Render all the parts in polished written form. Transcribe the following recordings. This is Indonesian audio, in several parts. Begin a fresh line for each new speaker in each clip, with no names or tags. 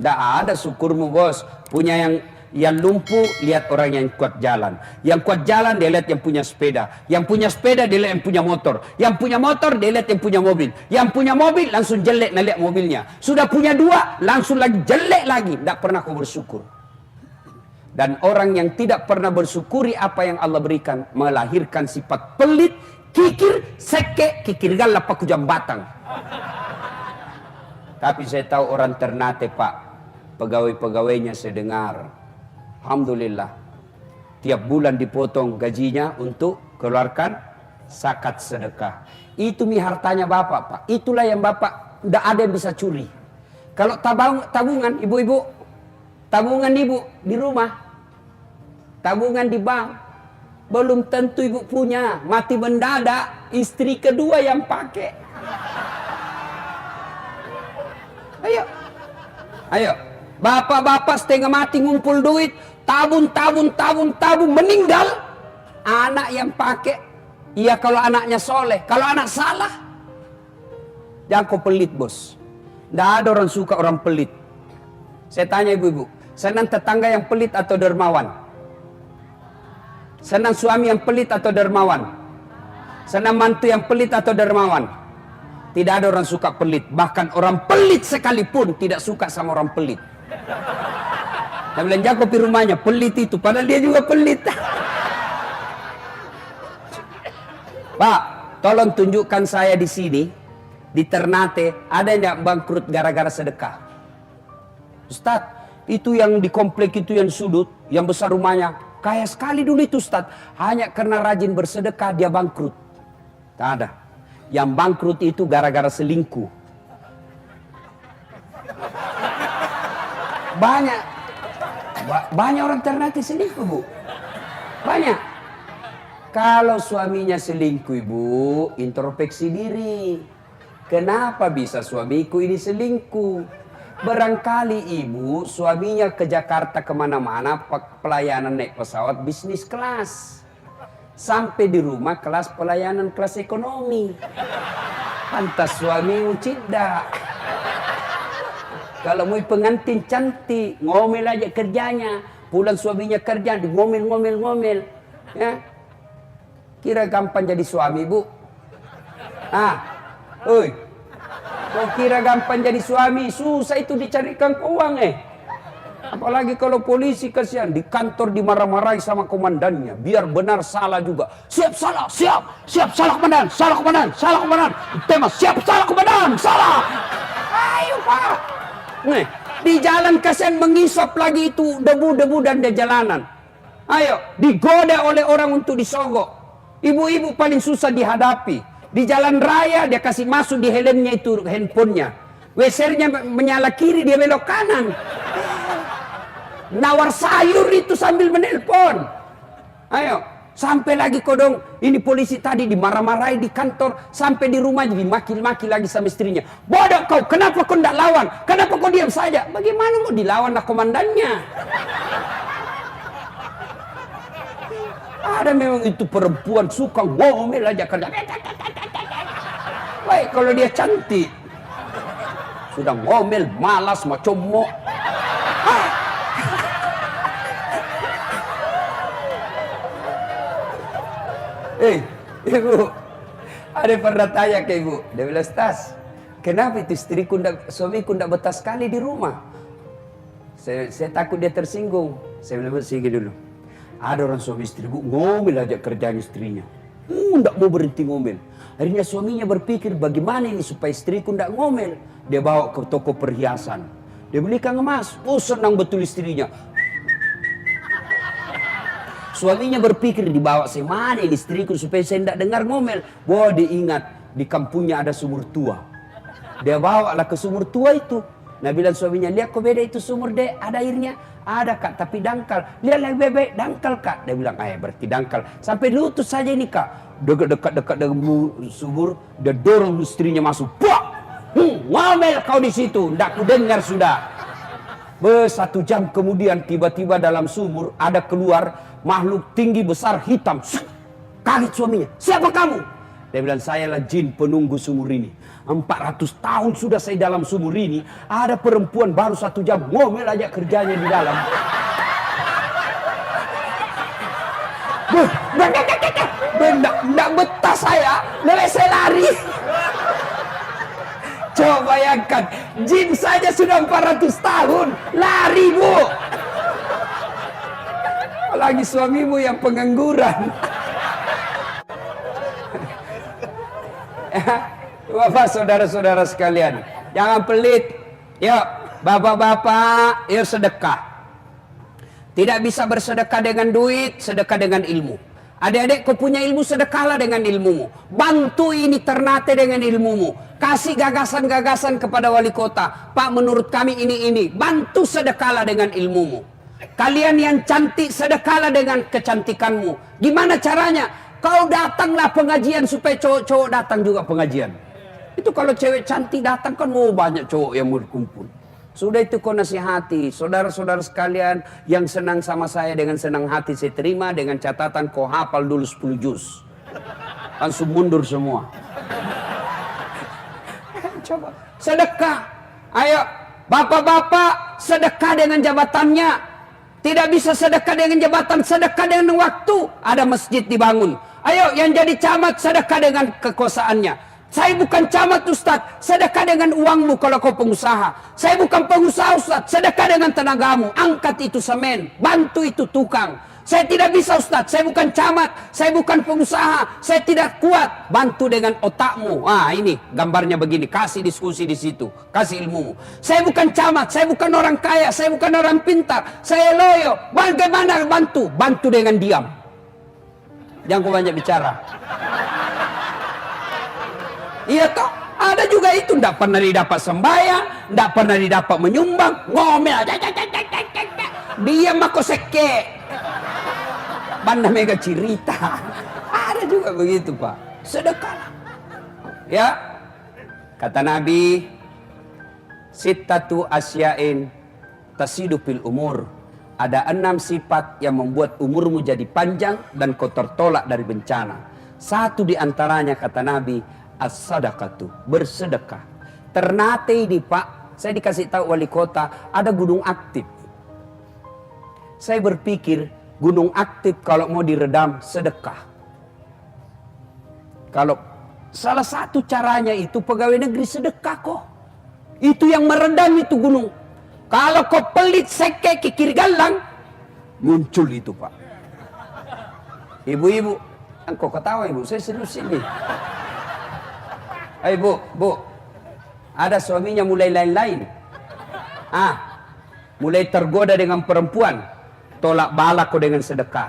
Tidak ada syukurmu bos. Punya yang lumpuh, lihat orang yang kuat jalan. Yang kuat jalan, dia lihat yang punya sepeda. Yang punya sepeda, dia lihat yang punya motor. Yang punya motor, dia lihat yang punya mobil. Yang punya mobil, langsung jelek nak lihat mobilnya. Sudah punya dua, langsung lagi jelek lagi. Tidak pernah kau bersyukur. Dan orang yang tidak pernah bersyukuri apa yang Allah berikan, melahirkan sifat pelit, kikir, seke, kikir galap paku jambatang. Tapi saya tahu orang Ternate Pak, pegawai-pegawainya saya dengar, alhamdulillah, tiap bulan dipotong gajinya untuk keluarkan zakat sedekah. Itu hartanya Bapak Pak, itulah yang Bapak tidak ada yang bisa curi. Kalau tabungan ibu-ibu, tabungan ibu di rumah, tabungan di bank, belum tentu ibu punya. Mati mendadak, istri kedua yang pakai. Ayo, bapak-bapak setengah mati ngumpul duit, tabung, meninggal, anak yang pakai. Iya kalau anaknya soleh, kalau anak salah, jangan kau pelit bos. Tidak ada orang suka orang pelit. Saya tanya ibu-ibu, senang tetangga yang pelit atau dermawan? Senang suami yang pelit atau dermawan? Senang mantu yang pelit atau dermawan? Tidak ada orang suka pelit. Bahkan orang pelit sekalipun tidak suka sama orang pelit. Saya bilang jago di rumahnya, pelit itu. Padahal dia juga pelit. Pak, tolong tunjukkan saya di sini, di Ternate, ada yang bangkrut gara-gara sedekah. Ustadz, itu yang di komplek itu yang sudut, yang besar rumahnya. Kaya sekali dulu itu Ustadz. Hanya karena rajin bersedekah dia bangkrut. Tak ada. Yang bangkrut itu gara-gara selingkuh. Banyak orang Ternate selingkuh bu. Banyak. Kalau suaminya selingkuh ibu, introspeksi diri. Kenapa bisa suamiku ini selingkuh? Barangkali ibu suaminya ke Jakarta kemana-mana pelayanan naik pesawat bisnis kelas. Sampai di rumah kelas pelayanan kelas ekonomi. Pantas suami tidak. Kalau mau pengantin cantik, ngomel aja kerjanya. Pulang suaminya kerja, ngomel. Ya. Kira gampang jadi suami, Bu? Kau kira gampang jadi suami? Susah itu dicarikan uang Apalagi kalau polisi kasihan, di kantor dimarah-marahi sama komandannya. Biar benar salah juga. Siap salah komandan. Tema siap salah komandan, salah. Ayo Pak. Nih, di jalan kasihan mengisap lagi itu debu-debu dan di jalanan. Ayo, digoda oleh orang untuk disogok. Ibu-ibu paling susah dihadapi. Di jalan raya dia kasih masuk di helmnya itu handphonenya. Wesernya menyala kiri, dia belok kanan. Nawar sayur itu sambil menelpon. Ayo, sampai lagi kodong. Ini polisi tadi dimarah-marahi di kantor. Sampai di rumah dimaki-maki lagi sama istrinya. Bodoh kau, kenapa kau tidak lawan? Kenapa kau diam saja? Bagaimana mau dilawan lah komandannya? Ada memang itu perempuan suka ngomel aja kerja. Baik kalau dia cantik. Sudah ngomel, malas, macam mau. Ibu, ada pernah tanya ke ibu, dia bilang, "Tas, kenapa itu suamiku tidak betah sekali di rumah?" Saya takut dia tersinggung. Saya bilang, "Sini dulu. Ada orang suami istri, Bu, ngomel aja kerjaan istrinya. Tidak mau berhenti ngomel. Akhirnya suaminya berpikir, bagaimana ini supaya istriku tidak ngomel. Dia bawa ke toko perhiasan. Dia belikan emas. Oh, senang betul istrinya. Suaminya berpikir, dibawa saya mana ini istriku supaya saya tidak dengar ngomel. Wah, dia ingat di kampungnya ada sumur tua. Dia bawa lah ke sumur tua itu. Nah, bilang suaminya, lihat kok beda itu sumur deh, ada airnya. Ada kak, tapi dangkal. Lihat lagi bebek, dangkal kak. Dia bilang, berarti dangkal. Sampai lutut saja ini kak. Dekat dengan sumur, dia dorong istrinya masuk. Puak! Ngomel kau di situ. Tidak ku dengar sudah. 1 jam kemudian tiba-tiba dalam sumur ada keluar makhluk tinggi besar hitam. Kaget suaminya. Siapa kamu? Dia bilang, saya lah jin penunggu sumur ini. 400 tahun sudah saya dalam sumur ini. Ada perempuan baru 1 jam ngomel aja kerjanya di dalam. Nggak betah saya. Lalu saya lari. Coba bayangkan, jin saja sudah 400 tahun. Lari, Bu. Apalagi suamimu yang pengangguran. Bapak, saudara-saudara sekalian, jangan pelit. Yuk, bapak-bapak, yuk sedekah. Tidak bisa bersedekah dengan duit, sedekah dengan ilmu. Adik-adik, kau punya ilmu, sedekahlah dengan ilmumu. Bantu ini Ternate dengan ilmumu. Kasih gagasan-gagasan kepada wali kota. Pak, menurut kami ini. Bantu sedekahlah dengan ilmumu. Kalian yang cantik, sedekahlah dengan kecantikanmu. Gimana caranya? Kau datanglah pengajian supaya cowok-cowok datang juga pengajian. Itu kalau cewek cantik datang kan banyak cowok yang berkumpul. Sudah itu kau nasihati. Saudara-saudara sekalian yang senang sama saya, dengan senang hati saya terima, dengan catatan kau hafal dulu 10 juz. Langsung mundur semua. Coba sedekah. Ayo bapak-bapak, sedekah dengan jabatannya. Tidak bisa sedekah dengan jabatan, sedekah dengan waktu. Ada masjid dibangun. Ayo yang jadi camat, sedekah dengan kekuasaannya. Saya bukan camat, Ustaz, sedekah dengan uangmu kalau kau pengusaha. Saya bukan pengusaha, Ustaz, sedekah dengan tenagamu. Angkat itu semen, bantu itu tukang. Saya tidak bisa, Ustaz, saya bukan camat, saya bukan pengusaha, saya tidak kuat. Bantu dengan otakmu. Ini gambarnya begini, kasih diskusi di situ, kasih ilmumu. Saya bukan camat, saya bukan orang kaya, saya bukan orang pintar, saya loyo. Bagaimana bantu? Bantu dengan diam. Jangan kau banyak bicara. Iya toh, ada juga itu, tidak pernah didapat sembahyang, tidak pernah didapat menyumbang, ngomel aja, diam aku seke. Banda mega cerita. Ada juga begitu, Pak. Sedekah. Ya. Kata Nabi, sittatu asya'in tasidu fil umur. Ada 6 sifat yang membuat umurmu jadi panjang dan kau tertolak dari bencana. Satu di antaranya, kata Nabi, as-sadaqatu, bersedekah. Ternate ini, Pak, saya dikasih tahu wali kota, ada gunung aktif. Saya berpikir, gunung aktif kalau mau diredam, sedekah. Kalau salah satu caranya itu pegawai negeri sedekah kok. Itu yang meredam itu gunung. Kalau kau pelit seke kikir galang, muncul itu, Pak. Ibu-ibu, kau ketawa ibu, saya serius ini. Ayo bu, ada suaminya mulai lain-lain. Mulai tergoda dengan perempuan. Tolak bala kau dengan sedekah.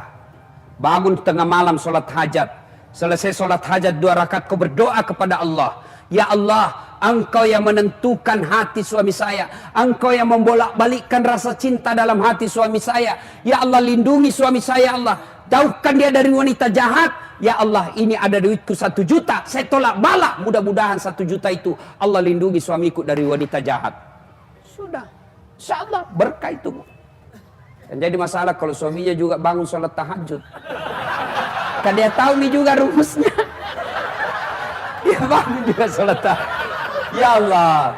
Bangun tengah malam sholat hajat. Selesai sholat hajat 2 rakaat kau berdoa kepada Allah. Ya Allah, Engkau yang menentukan hati suami saya. Engkau yang membolak-balikkan rasa cinta dalam hati suami saya. Ya Allah, lindungi suami saya, Allah. Jauhkan dia dari wanita jahat. Ya Allah, ini ada duitku 1 juta. Saya tolak bala. Mudah-mudahan 1 juta itu Allah lindungi suamiku dari wanita jahat. Sudah. Insya Allah berkah itu. Dan jadi masalah kalau suaminya juga bangun sholat tahajud. Kan dia tahu nih juga rumusnya. Dia bangun juga sholat tahajud. Ya Allah,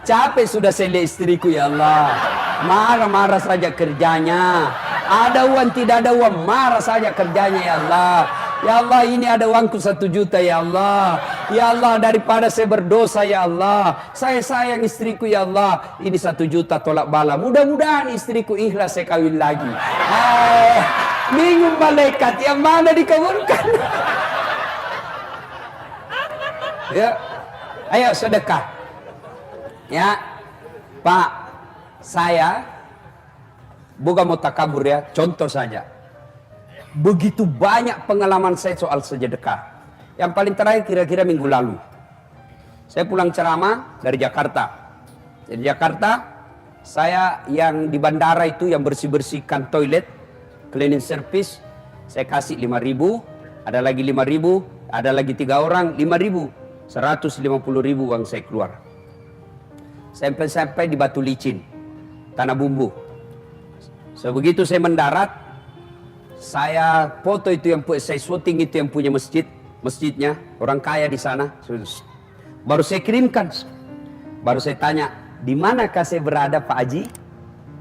capek sudah saya lihat istriku, ya Allah. Marah-marah saja kerjanya. Ada uang, tidak ada uang, marah saja kerjanya, ya Allah. Ya Allah, ini ada uangku 1 juta, ya Allah. Ya Allah, daripada saya berdosa, ya Allah. Saya sayang istriku, ya Allah. Ini 1 juta tolak bala. Mudah-mudahan istriku ikhlas saya kawin lagi. Bingung malaikat, yang mana dikabulkan? Ya. Ayo sedekah. Ya. Pak, saya bukan mau takabur ya, contoh saja. Begitu banyak pengalaman saya soal sedekah. Yang paling terakhir kira-kira minggu lalu. Saya pulang ceramah dari Jakarta. Dari Jakarta, saya yang di bandara itu yang bersih-bersihkan toilet, cleaning service, saya kasih 5.000, ada lagi 5.000, ada lagi 3 orang 5.000. 150.000 uang saya keluar. Sampai di Batu Licin, Tanah Bumbu. Sebegitu saya mendarat, saya foto itu yang saya syuting itu yang punya masjid. masjidnya, orang kaya di sana. Baru saya kirimkan. Baru saya tanya, di manakah saya berada Pak Haji?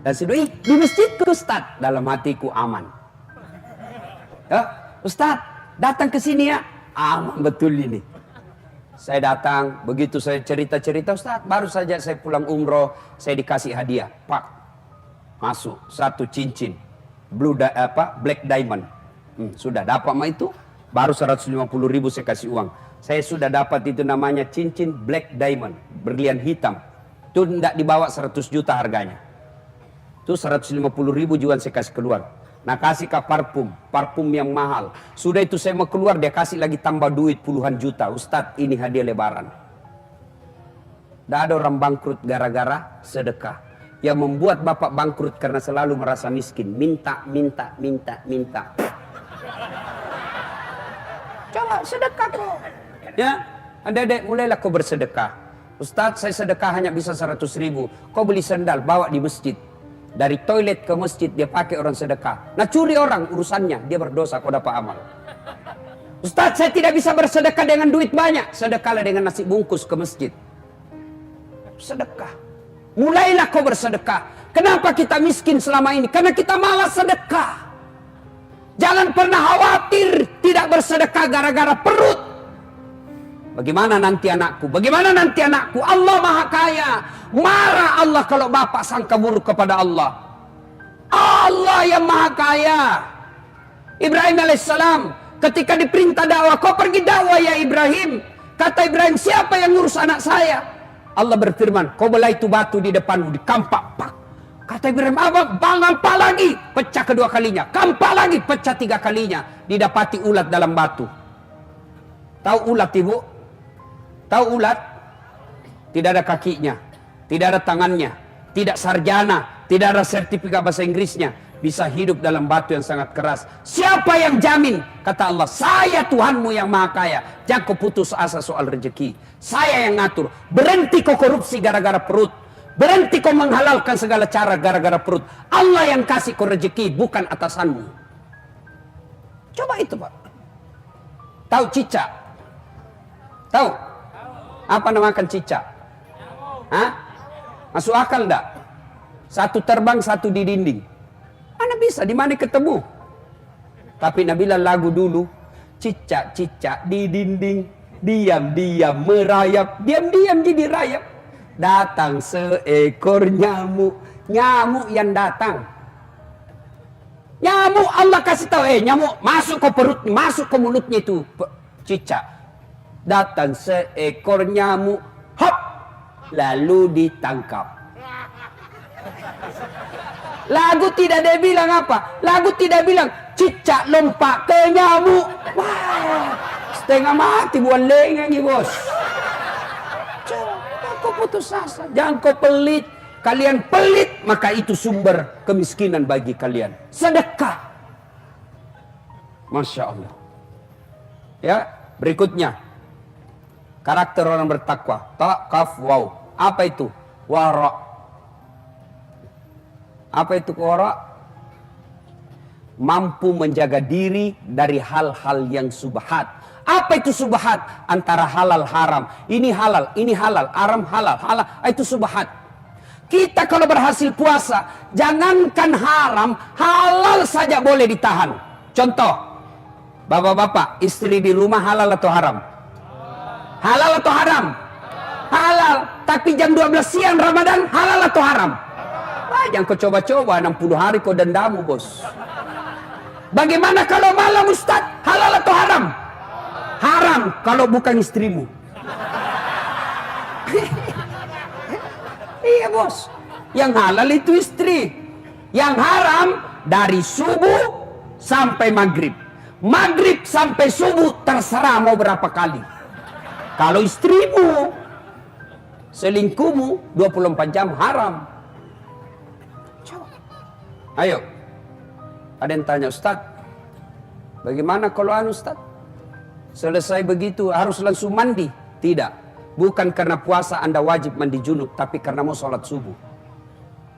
Dan saya bilang, di masjid Ustaz. Dalam hatiku aman. Ya, Ustaz, datang ke sini ya. Aman betul ini. Saya datang, begitu saya cerita-cerita, Ustaz, baru saja saya pulang umroh, saya dikasih hadiah. Pak, masuk satu cincin black diamond. Sudah dapat mah itu, baru 150.000 saya kasih uang. Saya sudah dapat itu namanya cincin black diamond, berlian hitam. Itu tidak dibawa 100 juta harganya. Itu 150.000 juga saya kasih keluar. Nah, kasih ke parfum yang mahal. Sudah itu saya mau keluar, dia kasih lagi tambah duit puluhan juta. Ustadz, ini hadiah lebaran. Tidak ada orang bangkrut gara-gara sedekah. Yang membuat bapak bangkrut karena selalu merasa miskin. Minta. Coba sedekah kok. Ya, adik-adik mulailah kau bersedekah. Ustadz, saya sedekah hanya bisa 100.000. Kau beli sandal, bawa di masjid. Dari toilet ke masjid dia pakai orang sedekah. Nah, curi orang urusannya, dia berdosa, kau dapat amal. Ustadz, saya tidak bisa bersedekah dengan duit banyak. Sedekahlah dengan nasi bungkus ke masjid. Sedekah. Mulailah kau bersedekah. Kenapa kita miskin selama ini? Karena kita malas sedekah. Jangan pernah khawatir tidak bersedekah gara-gara perut. Bagaimana nanti anakku? Bagaimana nanti anakku? Allah Maha Kaya. Marah Allah kalau bapak sangka buruk kepada Allah. Allah yang Maha Kaya. Ibrahim alaihissalam ketika diperintah dakwah, kau pergi dakwah ya Ibrahim. Kata Ibrahim, siapa yang ngurus anak saya? Allah berfirman, kau belah itu batu di depanmu, dikampak. Pak. Kata Ibrahim, abang, apa lagi? Pecah kedua kalinya. Kampak lagi, pecah 3 kalinya. Didapati ulat dalam batu. Tahu ulat ibu? Tahu ulat? Tidak ada kakinya, tidak ada tangannya, tidak sarjana, tidak ada sertifikat bahasa Inggrisnya, bisa hidup dalam batu yang sangat keras. Siapa yang jamin? Kata Allah, saya Tuhanmu yang Maha Kaya. Jangan kau putus asa soal rezeki. Saya yang ngatur. Berhenti kau korupsi gara-gara perut. Berhenti kau menghalalkan segala cara gara-gara perut. Allah yang kasih kau rezeki, bukan atasanmu. Coba itu Pak. Tahu cicak? Tahu? Apa namakan cicak? Hah? Masuk akal enggak? Satu terbang, satu di dinding. Mana bisa? Di mana ketemu? Tapi Nabilah lagu dulu. Cicak-cicak di dinding, diam-diam merayap, diam-diam jadi rayap. Datang seekor nyamuk, nyamuk yang datang. Nyamuk Allah kasih tahu, nyamuk masuk ke perut, masuk ke mulutnya itu cicak. Datang seekor nyamuk, hop, lalu ditangkap. Lagu tidak ada bilang apa? Lagu tidak bilang cicak lompat ke nyamuk. Wah, setengah mati buat lengah nih bos. Jangan kau putus asa, jangan kau pelit. Kalian pelit, maka itu sumber kemiskinan bagi kalian. Sedekah. Masya Allah. Ya, berikutnya. Karakter orang bertakwa. Ta, kaf, waw. Apa itu? Wara. Apa itu wara? Mampu menjaga diri dari hal-hal yang subhat. Apa itu subhat? Antara halal haram. Ini halal, haram halal, halal. Itu subhat. Kita kalau berhasil puasa, jangankan haram, halal saja boleh ditahan. Contoh, bapak-bapak, istri di rumah halal atau haram? Halal atau haram? Halal. Tapi jam 12 siang Ramadan halal atau haram? Jangan kau coba-coba 60 hari kau dendamu bos. Bagaimana kalau malam Ustaz? Halal atau haram? Haram kalau bukan istrimu. Iya bos. Yang halal itu istri. Yang haram dari subuh sampai maghrib. Maghrib sampai subuh terserah mau berapa kali. Kalau istrimu, selingkuhmu 24 jam haram. Coba. Ayo. Ada yang tanya, Ustaz, bagaimana kalau Ustaz? Selesai begitu harus langsung mandi? Tidak. Bukan karena puasa Anda wajib mandi junub, tapi karena mau sholat subuh.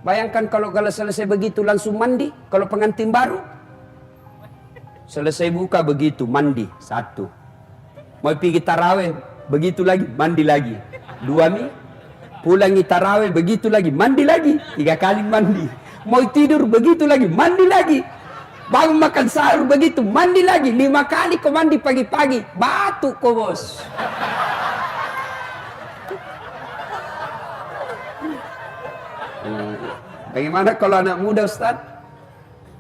Bayangkan kalau selesai begitu langsung mandi, kalau pengantin baru. Selesai buka begitu, mandi. 1. Mau pergi tarawih, begitu lagi, mandi lagi. 2 mie, pulangi tarawih, begitu lagi, mandi lagi. 3 kali mandi. Mau tidur, begitu lagi, mandi lagi. Bangun makan sahur, begitu, mandi lagi. 5 kali kau mandi pagi-pagi, batuk kau bos. Bagaimana kalau anak muda Ustaz?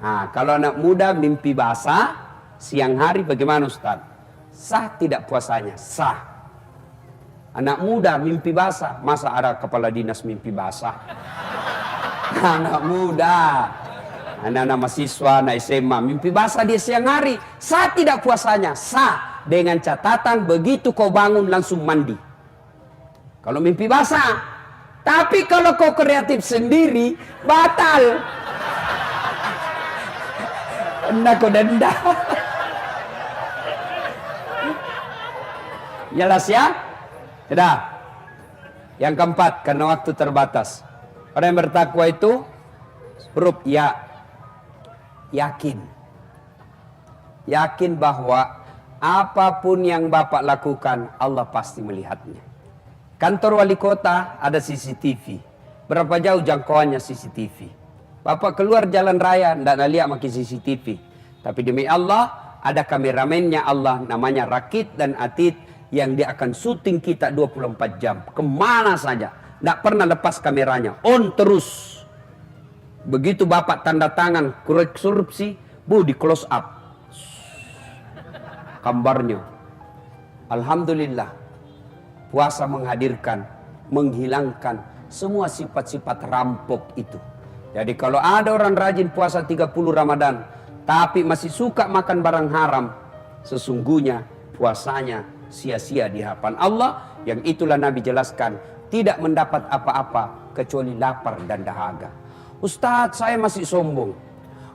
Nah, kalau anak muda mimpi basah siang hari bagaimana Ustaz? Sah tidak puasanya? Sah. Anak muda mimpi basah, masa ada kepala dinas mimpi basah? Anak muda, anak-anak mahasiswa, anak SMA mimpi basah di siang hari, sah tidak puasanya? Sah, dengan catatan begitu kau bangun langsung mandi. Kalau mimpi basah. Tapi kalau kau kreatif sendiri, batal. Kena kau denda. Jelas ya? Sudah. Yang keempat, karena waktu terbatas. Orang yang bertakwa itu huruf ya. Yakin. Yakin bahwa apapun yang Bapak lakukan, Allah pasti melihatnya. Kantor wali kota ada CCTV. Berapa jauh jangkauannya CCTV? Bapak keluar jalan raya, tidak lihat makin CCTV. Tapi demi Allah, ada kameramennya Allah, namanya Rakit dan Atid, yang dia akan syuting kita 24 jam. Kemana saja. Tidak pernah lepas kameranya. On terus. Begitu Bapak tanda tangan, korupsi, di close up. Gambarnya. Alhamdulillah. Puasa menghadirkan, menghilangkan semua sifat-sifat rampok itu. Jadi kalau ada orang rajin puasa 30 Ramadan, tapi masih suka makan barang haram, sesungguhnya puasanya sia-sia di hadapan Allah. Yang itulah Nabi jelaskan, tidak mendapat apa-apa kecuali lapar dan dahaga. Ustadz, saya masih sombong.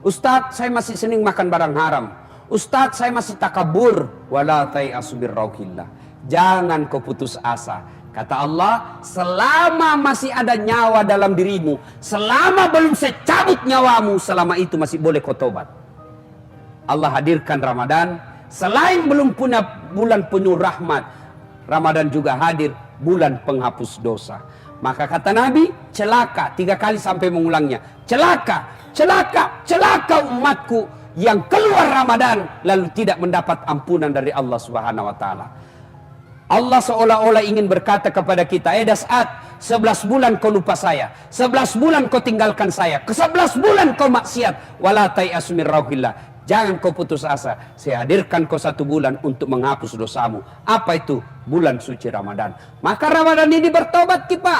Ustadz, saya masih senang makan barang haram. Ustadz, saya masih takabur. Wala tai'asu birrauhillah. Jangan kau putus asa. Kata Allah, selama masih ada nyawa dalam dirimu, selama belum saya cabut nyawamu, selama itu masih boleh kau tobat. Allah hadirkan Ramadan. Selain belum punya bulan penuh rahmat, Ramadan juga hadir bulan penghapus dosa. Maka kata Nabi, celaka, 3 kali sampai mengulangnya. Celaka, celaka, celaka umatku yang keluar Ramadan lalu tidak mendapat ampunan dari Allah Subhanahu wa taala. Allah seolah-olah ingin berkata kepada kita, Das'at, 11 bulan kau lupa saya, 11 bulan kau tinggalkan saya, ke 11 bulan kau maksiat, wala tai'asu min rauhillah. Jangan kau putus asa, saya hadirkan kau 1 bulan untuk menghapus dosamu. Apa itu? Bulan suci Ramadan. Maka Ramadan ini bertobat kita.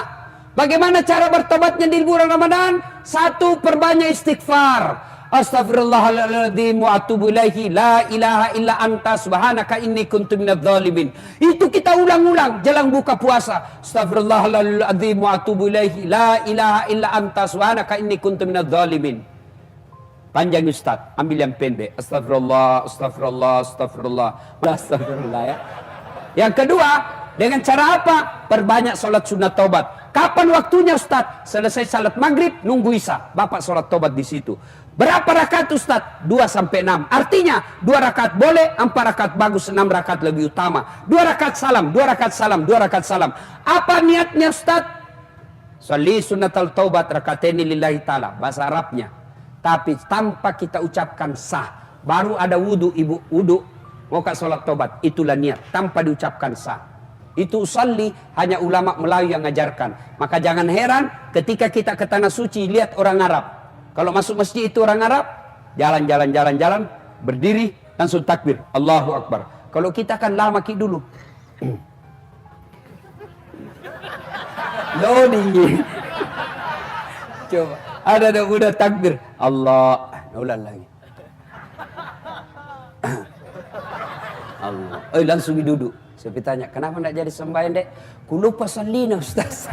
Bagaimana cara bertobatnya di bulan Ramadan? 1, perbanyak istighfar. Astaghfirullahaladzim wa atubu ilaihi, la ilaha illa anta subhanaka inni kuntu minadz zalimin. Itu kita ulang-ulang jelang buka puasa. Astaghfirullahaladzim wa atubu ilaihi, la ilaha illa anta subhanaka inni kuntu minadz zalimin. Panjang Ustaz, ambil yang pendek. Astagfirullah, astagfirullah, astagfirullah, astagfirullah ya. Yang kedua, dengan cara apa? Perbanyak sholat sunat taubat. Kapan waktunya Ustaz? Selesai salat maghrib, nunggu isya. Bapak sholat taubat di situ. Berapa rakaat Ustaz? 2 sampai 6. Artinya 2 rakaat boleh, 4 rakaat bagus, 6 rakaat lebih utama. 2 rakaat salam, 2 rakaat salam, 2 rakaat salam. Apa niatnya Ustaz? Sholli sunnatal taubat rakaataini lillahi ta'ala. Bahasa Arabnya. Tapi tanpa kita ucapkan sah. Baru ada wudu, ibu wudu. Mau ke sholat taubat. Itulah niat. Tanpa diucapkan sah. Itu usalli hanya ulama Melayu yang ngajarkan. Maka jangan heran ketika kita ke tanah suci lihat orang Arab. Kalau masuk masjid itu orang Arab, jalan, berdiri, langsung takbir. Allahu Akbar. Kalau kita kan lama dulu. Loading. Coba. Ada udah takbir. Allah. Ulang lagi. Allah. Langsung duduk. Saya tanya, kenapa tidak jadi sembahyang dek? Ku lupa salina Ustaz.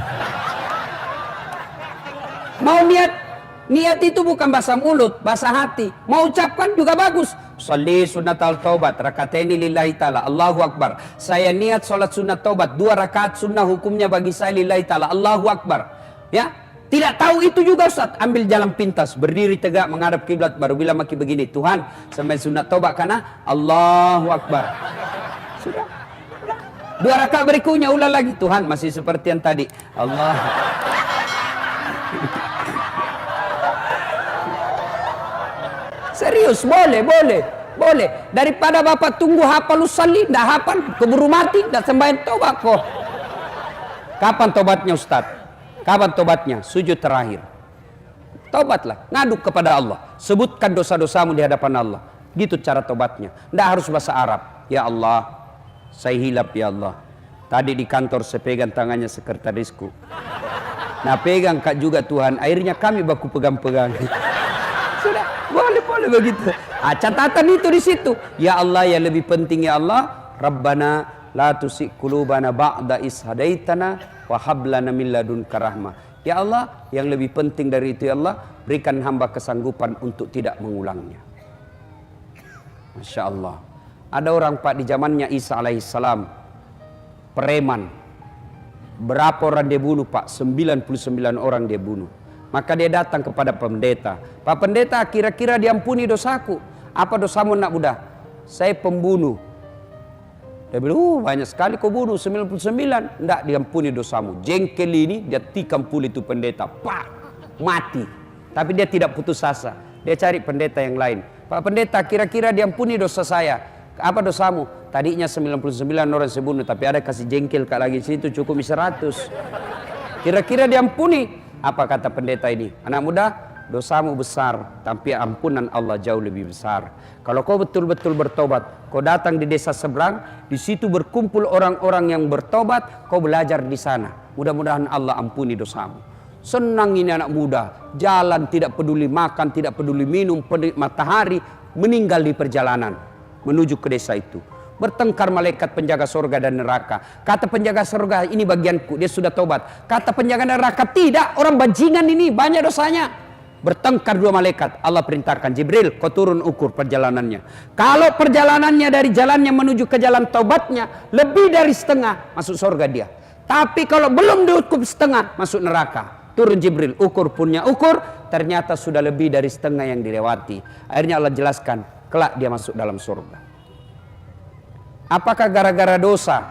Mau niat itu bukan bahasa mulut, bahasa hati. Mau ucapkan juga bagus. Sholli sunnatal taubat rakaataini lillahi ta'ala. Allahu Akbar. Saya niat sholat sunat taubat 2 rakaat sunnah hukumnya bagi saya lillahi ta'ala. Allahu Akbar. Ya, tidak tahu itu juga Ustaz. Ambil jalan pintas, berdiri tegak menghadap kiblat, baru bilang maki begini, Tuhan sampai sunat taubat karena Allahu Akbar. Sudah. 2 rakaat berikutnya ulang lagi. Tuhan, masih seperti yang tadi. Allah. Serius, boleh. Daripada bapak tunggu hafal usalli, ndak hafal, keburu mati, ndak sembahyang tobat kok. Kapan tobatnya Ustaz? Kapan tobatnya? Sujud terakhir. Tobatlah, ngaduk kepada Allah. Sebutkan dosa-dosamu di hadapan Allah. Gitu cara tobatnya. Ndak harus bahasa Arab. Ya Allah, saya hilap ya Allah. Tadi di kantor saya pegang tangannya sekretarisku. Nah pegang kak juga Tuhan. Akhirnya kami baku pegang-pegang. Sudah, boleh begitu. Catatan itu di situ. Ya Allah, yang lebih penting ya Allah, Rabbana la tusik qulubana ba'da is hadaitana wa hab lana min ladunka rahmah. Ya Allah, yang lebih penting dari itu ya Allah, berikan hamba kesanggupan untuk tidak mengulangnya. Masya Allah. Ada orang Pak di zamannya Isa alaihissalam, preman. Berapa orang dia bunuh Pak? 99 orang dia bunuh. Maka dia datang kepada pendeta. Pak pendeta, kira-kira diampuni dosaku. Apa dosamu nak muda? Saya pembunuh. Dia bilang, banyak sekali kau bunuh, 99. Tidak diampuni dosamu. Jengkel ini, dia tikam puli itu pendeta. Pak, mati. Tapi dia tidak putus asa. Dia cari pendeta yang lain. Pak pendeta, kira-kira diampuni dosa saya. Apa dosamu? Tadinya 99 orang saya bunuh, tapi ada kasih jengkel kak lagi situ, cukup 100. Kira-kira diampuni. Apa kata pendeta ini? Anak muda, dosamu besar, tapi ampunan Allah jauh lebih besar. Kalau kau betul-betul bertobat, kau datang di desa seberang, di situ berkumpul orang-orang yang bertobat, kau belajar di sana. Mudah-mudahan Allah ampuni dosamu. Senang ini anak muda, jalan tidak peduli makan, tidak peduli minum, matahari, meninggal di perjalanan menuju ke desa itu. Bertengkar malaikat penjaga surga dan neraka. Kata penjaga surga, ini bagianku, dia sudah tobat. Kata penjaga neraka, tidak, orang bajingan ini banyak dosanya. Bertengkar 2 malaikat. Allah perintahkan, Jibril, kau turun ukur perjalanannya. Kalau perjalanannya dari jalannya menuju ke jalan tobatnya lebih dari setengah, masuk surga dia. Tapi kalau belum diukur setengah, masuk neraka. Turun Jibril, ukur punya ukur, ternyata sudah lebih dari setengah yang dilewati. Akhirnya Allah jelaskan, kelak dia masuk dalam surga. Apakah gara-gara dosa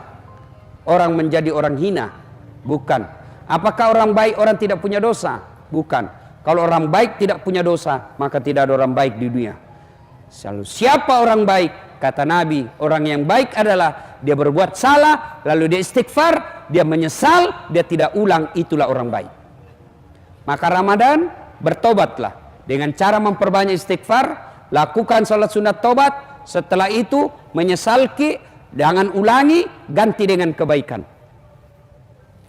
orang menjadi orang hina? Bukan. Apakah orang baik orang tidak punya dosa? Bukan. Kalau orang baik tidak punya dosa, maka tidak ada orang baik di dunia. Selalu siapa orang baik? Kata Nabi, orang yang baik adalah dia berbuat salah, lalu dia istighfar, dia menyesal, dia tidak ulang, itulah orang baik. Maka Ramadan, bertobatlah dengan cara memperbanyak istighfar, lakukan salat sunat tobat. Setelah itu menyesal jangan ulangi, ganti dengan kebaikan.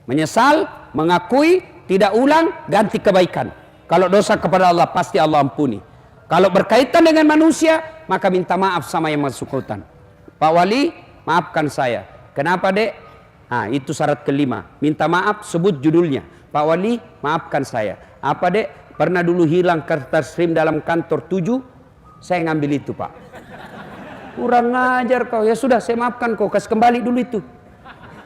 Menyesal, mengakui, tidak ulang, ganti kebaikan. Kalau dosa kepada Allah pasti Allah ampuni. Kalau berkaitan dengan manusia, maka minta maaf sama yang masuk hutan. Pak Wali, maafkan saya. Kenapa dek? Nah, itu syarat kelima. Minta maaf, sebut judulnya. Pak Wali, maafkan saya. Apa dek? Pernah dulu hilang kertas SIM dalam kantor 7, saya ngambil itu Pak. Kurang ngajar kau. Ya sudah, saya maafkan kau, kasih kembali dulu itu.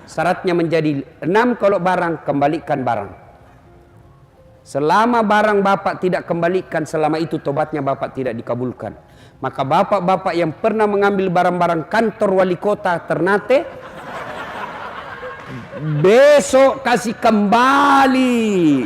Syaratnya menjadi 6, kalau barang, kembalikan barang. Selama barang bapak tidak kembalikan, selama itu tobatnya bapak tidak dikabulkan. Maka bapak-bapak yang pernah mengambil barang-barang kantor wali kota Ternate, besok kasih kembali.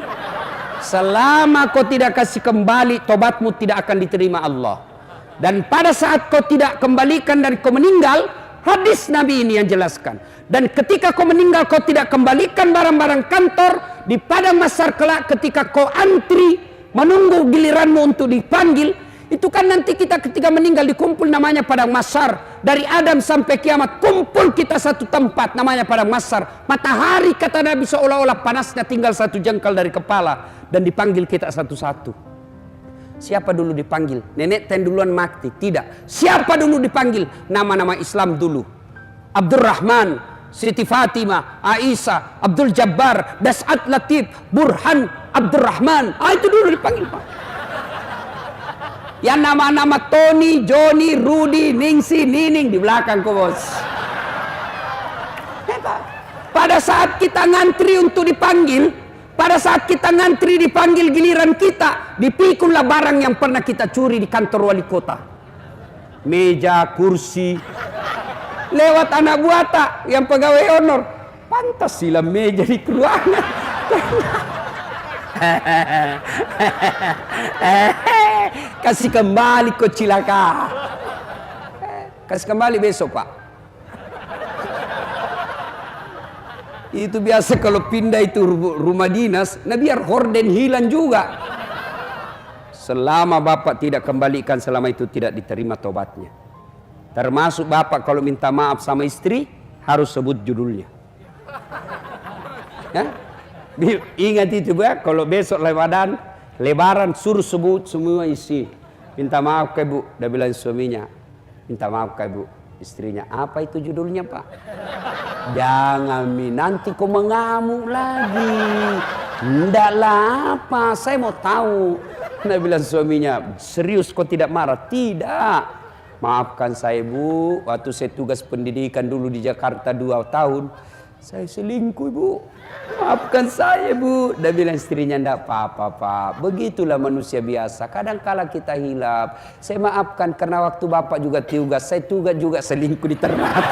Selama kau tidak kasih kembali, tobatmu tidak akan diterima Allah. Dan pada saat kau tidak kembalikan dan kau meninggal, hadis Nabi ini yang jelaskan. Dan ketika kau meninggal, kau tidak kembalikan barang-barang kantor, di padang mahsyar kelak ketika kau antri menunggu giliranmu untuk dipanggil, itu kan nanti kita ketika meninggal dikumpul namanya padang mahsyar. Dari Adam sampai kiamat kumpul kita satu tempat namanya padang mahsyar. Matahari kata Nabi seolah-olah panasnya tinggal 1 jengkal dari kepala, dan dipanggil kita satu-satu. Siapa dulu dipanggil? Nenek ten duluan mati? Tidak. Siapa dulu dipanggil? Nama-nama Islam dulu. Abdurrahman, Siti Fatimah, Aisyah, Abdul Jabbar, Das'at Latif, Burhan, Abdurrahman. Itu dulu dipanggil Pak. Yang nama-nama Tony, Johnny, Rudy, Ningsi, Nining di belakang kok bos. Pada saat kita ngantri untuk dipanggil, pada saat kita ngantri dipanggil giliran kita, dipikullah barang yang pernah kita curi di kantor wali kota. Meja, kursi. lewat anak buah tak yang pegawai honor. Pantas silam meja di ruangan. Kasih kembali kau cilaka. Kasih kembali besok pak. Itu biasa kalau pindah itu rumah dinas, nah biar horden hilang juga. Selama bapak tidak kembalikan, selama itu tidak diterima tobatnya. Termasuk bapak kalau minta maaf sama istri harus sebut judulnya. Ya? Ingat itu ya, kalau besok lebaran suruh sebut semua isi. Minta maaf ke bu, dia bilang suaminya. Minta maaf ke bu, istrinya. Apa itu judulnya pak? Jangan nanti kau mengamuk lagi. Ndaklah apa, saya mau tahu. Dia bilang suaminya, serius kau tidak marah? Tidak. Maafkan saya bu, waktu saya tugas pendidikan dulu di Jakarta 2 tahun. Saya selingkuh bu, maafkan saya bu. Dia bilang istrinya, enggak apa-apa pak, begitulah manusia biasa, kadang kala kita hilap. Saya maafkan karena waktu bapak juga tugas, saya tugas juga selingkuh di Ternate.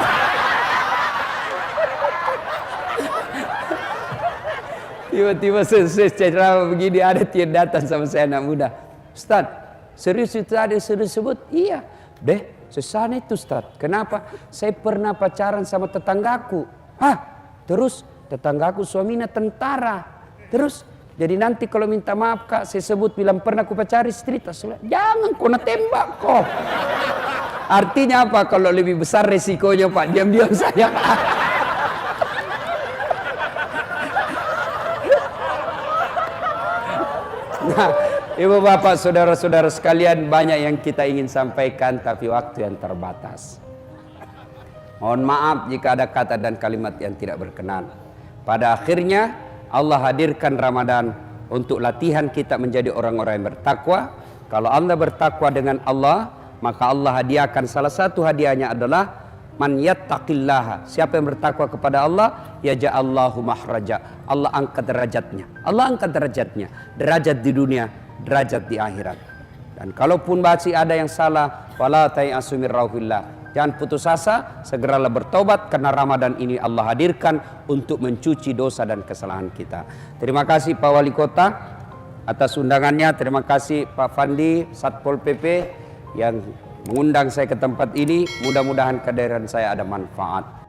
Tiba-tiba selesai ceramah begini, ada yang datang sama saya anak muda. Ustaz, serius itu ada suruh sebut? Iya. Deh, sesana itu Ustaz. Kenapa? Saya pernah pacaran sama tetanggaku. Hah? Terus tetanggaku suaminya tentara. Terus jadi nanti kalau minta maaf kak, saya sebut bilang pernah ku pacari istri. Jangan kau nak tembak kok. Artinya apa? Kalau lebih besar resikonya pak, diam-diam saja pak. Nah, ibu bapak saudara-saudara sekalian, banyak yang kita ingin sampaikan tapi waktu yang terbatas. Mohon maaf jika ada kata dan kalimat yang tidak berkenan. Pada akhirnya Allah hadirkan Ramadan untuk latihan kita menjadi orang-orang yang bertakwa. Kalau Anda bertakwa dengan Allah, maka Allah hadiahkan, salah satu hadiahnya adalah man yattaqillaha. Siapa yang bertakwa kepada Allah, yaj'allahu mahraja. Allah angkat derajatnya. Allah angkat derajatnya. Derajat di dunia, derajat di akhirat. Dan kalaupun masih ada yang salah, wala tayasu min rauhillah. Jangan putus asa, segeralah bertobat karena Ramadan ini Allah hadirkan untuk mencuci dosa dan kesalahan kita. Terima kasih Pak Wali Kota atas undangannya. Terima kasih Pak Fandi Satpol PP yang mengundang saya ke tempat ini. Mudah-mudahan kehadiran saya ada manfaat.